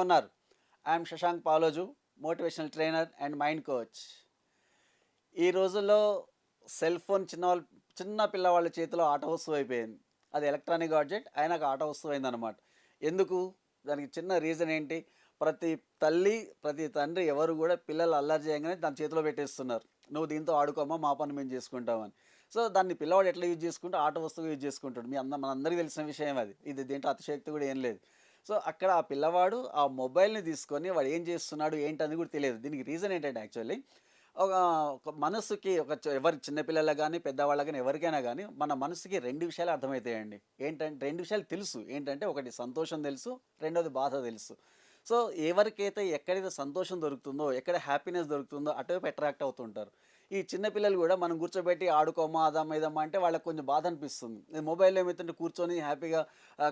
ఉన్నారు? I'm Shashank Paloju, motivational trainer and mind coach. ఈ రోజుల్లో సెల్ ఫోన్ చిన్న పిల్లవాళ్ళ చేతిలో ఆట వస్తువు అయిపోయింది. అది ఎలక్ట్రానిక్ గాడ్జెట్ అయినాక ఆట వస్తువు అయిందనమాట. ఎందుకు? దానికి చిన్న రీజన్ ఏంటి? ప్రతి తల్లి, ప్రతి తండ్రి ఎవరు గూడా పిల్లలు అల్లరి చేయంగానే దాని చేతిలో పెట్టేస్తున్నారు. "నువ్వు దీంతో ఆడుకోమ్మా, మా పని మేము చేసుకుంటామని." సో, దాన్ని పిల్లవాడు ఎట్లా యూజ్ చేసుకుంటే ఆట వస్తువుగా యూజ్ చేసుకుంటాడు. మనందరికీ తెలిసిన విషయం అది. దీంట్లో అతిశయోక్తి కూడా ఏం లేదు. సో, అక్కడ ఆ పిల్లవాడు ఆ మొబైల్‌ని తీసుకొని వాడు ఏం చేస్తున్నాడు, ఏంటని కూడా తెలియదు. దీనికి రీజన్ ఏంటంటే యాక్చువల్లీ ఒక ఒక మనసుకి ఒక ఎవరి చిన్న పిల్లలకు గాని, పెద్దవాళ్ళకి గాని ఎవరికైనా గాని మన మనసుకి 2 విషయాలు అర్థమైతాయండి. ఏంటంటే 2 విషయాలు తెలుసు. ఏంటంటే ఒకటి సంతోషం తెలుసు, రెండోది బాధ తెలుసు. సో, ఎవరికైతే ఎక్కడైతే సంతోషం దొరుకుతుందో, ఎక్కడ హ్యాపీనెస్ దొరుకుతుందో అటువైపు అట్రాక్ట్ అవుతుంటారు. ఈ చిన్న పిల్లలు గూడా మనం కూర్చోబెట్టి ఆడుకోమ్మా, అదమ్మా, ఇదమ్మా అంటే వాళ్ళకి కొంచెం బాధ అనిపిస్తుంది. ఈ మొబైల్‌లో ఏమైతుంటే కూర్చొని హ్యాపీగా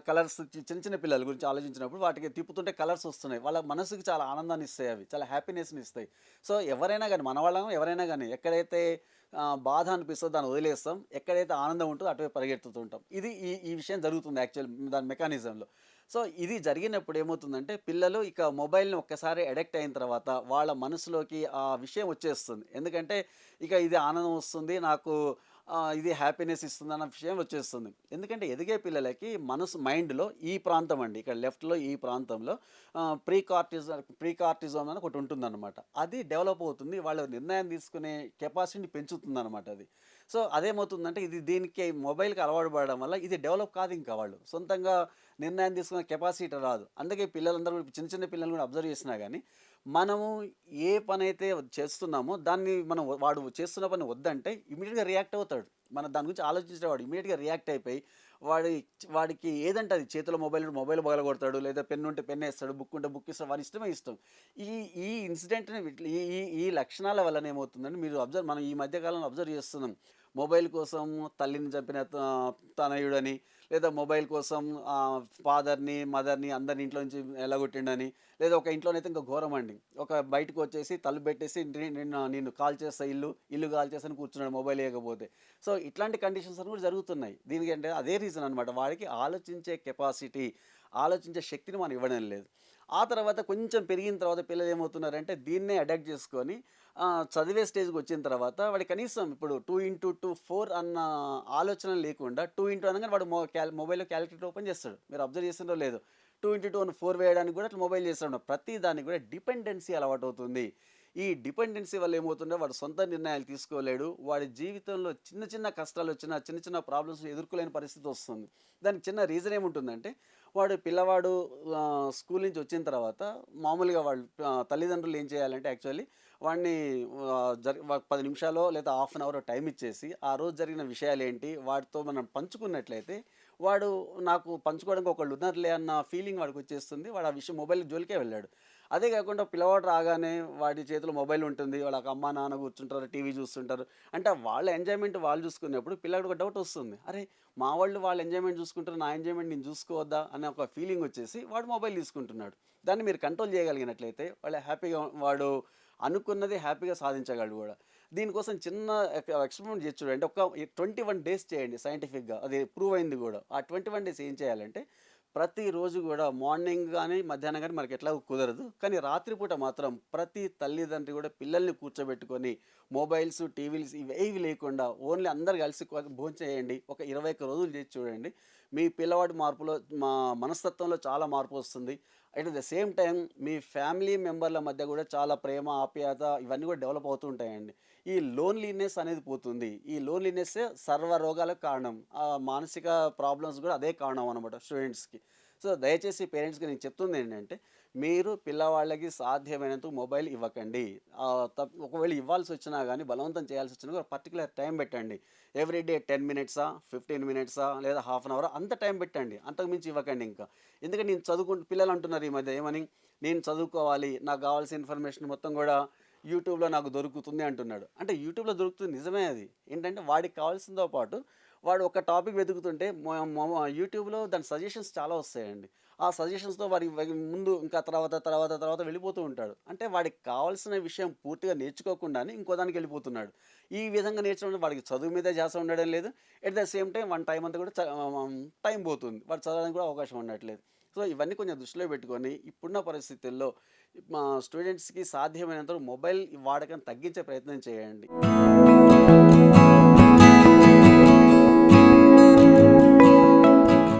కలర్స్ చిన్న చిన్న పిల్లల గురించి ఆలోచించినప్పుడు వాటికి తిప్పుతుంటే కలర్స్ వస్తున్నాయి. వాళ్ళ మనసుకి చాలా ఆనందాన్ని ఇస్తాయి అవి. చాలా హ్యాపీనెస్‌ని ఇస్తాయి. సో, ఎవరైనా గాని మనవాళ్ళం ఎవరైనా గాని ఎక్కడైతే బాధ అనిపిస్తదో దాన్ని వదిలేస్తాం. ఎక్కడైతే ఆనందం ఉంటదో అటువైపు పరిగెత్తుతుంటాం. ఇది ఈ ఈ విషయం జరుగుతుంది యాక్చువల్ దాని మెకానిజంలో. సో, ఇది జరిగినప్పుడు ఏమవుతుందంటే పిల్లలు ఇక మొబైల్‌ని ఒక్కసారి అడిక్ట్ అయిన తర్వాత వాళ్ళ మనసులోకి ఆ విషయం వచ్చేస్తుంది. ఎందుకంటే ఇక ఇది ఆనందం వస్తుంది. నాకు ఇది హ్యాపీనెస్ ఇస్తుందన్న విషయం వచ్చేస్తుంది. ఎందుకంటే ఎదిగే పిల్లలకి మైండ్‌లో ఈ ప్రాంతం అండి. ఇక్కడ లెఫ్ట్‌లో ఈ ప్రాంతంలో ప్రీ కార్టిజోన్ అని ఒకటి ఉంటుందన్నమాట. అది డెవలప్ అవుతుంది. వాళ్ళు నిర్ణయం తీసుకునే కెపాసిటీని పెంచుతుందన్నమాట అది. సో, అదేమవుతుందంటే దీనికి మొబైల్‌కి అలవాటు పడడం వల్ల ఇది డెవలప్ కాదు ఇంకా వాళ్ళు. సొంతంగా నిర్ణయం తీసుకునే కెపాసిటీ రాదు. అందుకే పిల్లలందరూ చిన్న చిన్న పిల్లల్ని కూడా అబ్జర్వ్ చేసినా గాని మనము ఏ పనైతే చేస్తున్నామో దాన్ని వాడు చేస్తున్న పని వద్దంటే ఇమ్మీడియేట్‌గా రియాక్ట్ అవుతాడు. మనం దాని గురించి ఆలోచించేవాడు ఇమ్మీడియేట్‌గా రియాక్ట్ అయిపోయి వాడి వాడికి ఏదంటే అది చేతిలో మొబైల్ పగలగొడతాడు. లేదా పెన్ ఉంటే పెన్నేస్తాడు. బుక్ ఉంటే బుక్ ఇస్తాడు. వాని ఇష్టమే ఇష్టం. ఈ ఈ ఇన్సిడెంట్‌ని ఈ ఈ ఈ లక్షణాల వలన ఏమవుతుందంటే మనం ఈ మధ్య కాలంలో అబ్జర్వ్ చేస్తున్నాం. మొబైల్ కోసం తల్లిని చంపిన తనయుడని, లేదా మొబైల్ కోసం మదర్‌ని అందరిని ఇంట్లో నుంచి ఎల్లగొట్టిండని, లేదా ఒక ఇంట్లోనైతే ఇంకా ఘోరమండి. బయటకొచ్చేసి తలుపు పెట్టేసి నిన్ను కాల్చేస్తా ఇల్లు కాల్చేస్తా అని కూర్చున్నాడు మొబైల్ ఇయ్యకపోతే. సో, ఇట్లాంటి కండిషన్స్ అని కూడా జరుగుతున్నాయి. దీనికంటే అదే రీజన్ అనమాట. వాడికి ఆలోచించే కెపాసిటీ, ఆలోచించే శక్తిని మనం ఇవ్వడం లేదు. ఆ తర్వాత కొంచెం పెరిగిన తర్వాత పిల్లలేమవుతున్నారంటే దీన్నే అడాప్ట్ చేసుకొని చదివే స్టేజ్‌కొచ్చిన తర్వాత వాడు కనీసం ఇప్పుడు 2x2 అన్న ఆలోచన లేకుండా 2 అనగానే వాడు మొబైల్‌లో కాలిక్యులేటర్ ఓపెన్ చేస్తాడు. మీరు అబ్జర్వ్ చేసిండ్రో లేదో. 2x2 అని 4 వేయడానికి కూడా అట్లా మొబైల్ చేస్తాడు. ప్రతి దానికి కూడా డిపెండెన్సీ అలవాటవుతుంది. ఈ డిపెండెన్సీ వల్ల ఏమవుతుందో వాడు సొంత నిర్ణయాలు తీసుకోలేడు. వాడి జీవితంలో చిన్న చిన్న కష్టాలొచ్చినా, చిన్న చిన్న ప్రాబ్లమ్స్ ఎదుర్కోలేని పరిస్థితి వస్తుంది. దానికి చిన్న రీజన్ ఏముంటుందంటే పిల్లవాడు స్కూల్ నుంచి వచ్చిన తర్వాత మామూలుగా వాళ్ళు తల్లిదండ్రులు ఏం చేయాలంటే యాక్చువల్లీ వాడిని 10 నిమిషాలో లేదా హాఫ్ అన్ అవరో టైం ఇచ్చేసి, ఆ రోజు జరిగిన విషయాలేంటి వాడితో మనం పంచుకున్నట్లయితే, వాడు నాకు పంచుకోవడానికి ఒకళ్ళున్నారులే అన్న ఫీలింగ్ వాడికొచ్చేస్తుంది. వాడు ఆ విషయం మొబైల్ జోలికే వెళ్ళాడు. అదే కాకుండా పిల్లవాడు రాగానే వాడి చేతిలో మొబైల్ ఉంటుంది. వాళ్ళకి అమ్మ, నాన్న కూర్చుంటారు, టీవీ చూస్తుంటారు. అంటే వాళ్ళ ఎంజాయ్‌మెంట్ వాళ్ళు చూసుకున్నప్పుడు పిల్లాడికి ఒక డౌట్ వస్తుంది. అరే! మా వాళ్ళు వాళ్ళ ఎంజాయ్‌మెంట్ చూసుకుంటారు. నా ఎంజాయ్‌మెంట్ నేను చూసుకోవద్దా? అనే ఒక ఫీలింగ్ వచ్చేసి వాడు మొబైల్ తీసుకుంటున్నాడు. దాన్ని మీరు కంట్రోల్ చేయగలిగినట్లయితే వాళ్ళు హ్యాపీగా వాడు అనుకున్నది హ్యాపీగా సాధించగలడు గూడా. దీనికోసం చిన్న ఎక్స్‌పెరిమెంట్ చేసి చూడండి. ఒక 21 డేస్ చేయండి సైంటిఫిక్‌గా. అది ప్రూవ్ అయింది గూడా. ఆ 21 డేస్ ఏం చేయాలంటే ప్రతిరోజు గూడా మార్నింగ్ గాని, మధ్యాహ్నం గాని మనకెట్లాగో కుదరదు. కానీ రాత్రిపూట మాత్రం ప్రతి తల్లిదండ్రి గూడా పిల్లల్ని కూర్చోబెట్టుకొని మొబైల్స్, టీవీలు ఇవేవి లేకుండా ఓన్లీ అందరూ కలిసి భోంచేయండి. ఒక 21 రోజులు చేసి చూడండి. మీ పిల్లవాడి మా మనస్తత్వంలో చాలా మార్పొస్తుంది. అట్ ద సేమ్ టైమ్ మీ ఫ్యామిలీ మెంబర్ల మధ్య గూడా చాలా ప్రేమ, ఆప్యాయత ఇవన్నీ గూడా డెవలప్ అవుతూ ఉంటాయండి. ఈ లోన్‌లీనెస్ అనేది పోతుంది. ఈ లోన్‌లీనెస్సే సర్వ రోగాలకు కారణం. మానసిక ప్రాబ్లమ్స్ గూడా అదే కారణం అనమాట స్టూడెంట్స్‌కి. సో, దయచేసి పేరెంట్స్‌కి నేను చెప్తుందేంటంటే, మీరు పిల్లవాళ్ళకి సాధ్యమైనంత మొబైల్ ఇవ్వకండి. ఒకవేళ ఇవ్వాల్సొచ్చినా గానీ, బలవంతం చేయాల్సొచ్చినా ఒక పర్టిక్యులర్ టైం పెట్టండి. ఎవ్రీడే 10 మినిట్సా, 15 మినిట్సా లేదా హాఫ్ అన్ అవరా అంత టైం పెట్టండి. అంతకు మించి ఇవ్వకండి ఇంకా. ఎందుకంటే పిల్లలు అంటున్నారు ఈ మధ్య ఏమని, నేను చదువుకోవాలి, నాకు గావాల్సిన ఇన్ఫర్మేషన్ మొత్తం గూడా యూట్యూబ్‌లో నాకు దొరుకుతుంది అంటున్నాడు. అంటే యూట్యూబ్‌లో దొరుకుతుంది నిజమే అది. ఏంటంటే వాడికి కావాల్సిందో పాటు వాడు ఒక టాపిక్ వెతుకుతుంటే యూట్యూబ్‌లో దాని సజెషన్స్ చాలా వస్తాయండి. ఆ సజెషన్స్‌తో వాడి ముందు ఇంకా తర్వాత వెళ్ళిపోతూ ఉంటాడు. అంటే వాడికి కావాల్సిన విషయం పూర్తిగా నేర్చుకోకుండానే ఇంకో దానికెళ్ళిపోతున్నాడు. ఈ విధంగా నేర్చుకోవడం వల్ల వాడికి చదువు మీద ధ్యాస ఉండడం లేదు. ఎట్ ద సేమ్ టైమ్ వాని టైం అంతా కూడా టైం పోతుంది. వాడు చదవడానికి కూడా అవకాశం ఉండట్లేదు. సో, ఇవన్నీ కొంచెం దృష్టిలో పెట్టుకొని ఇప్పుడున్న పరిస్థితుల్లో మా స్టూడెంట్స్‌కి సాధ్యమైనంత వరకు మొబైల్ వాడకం తగ్గించే ప్రయత్నం చేయండి.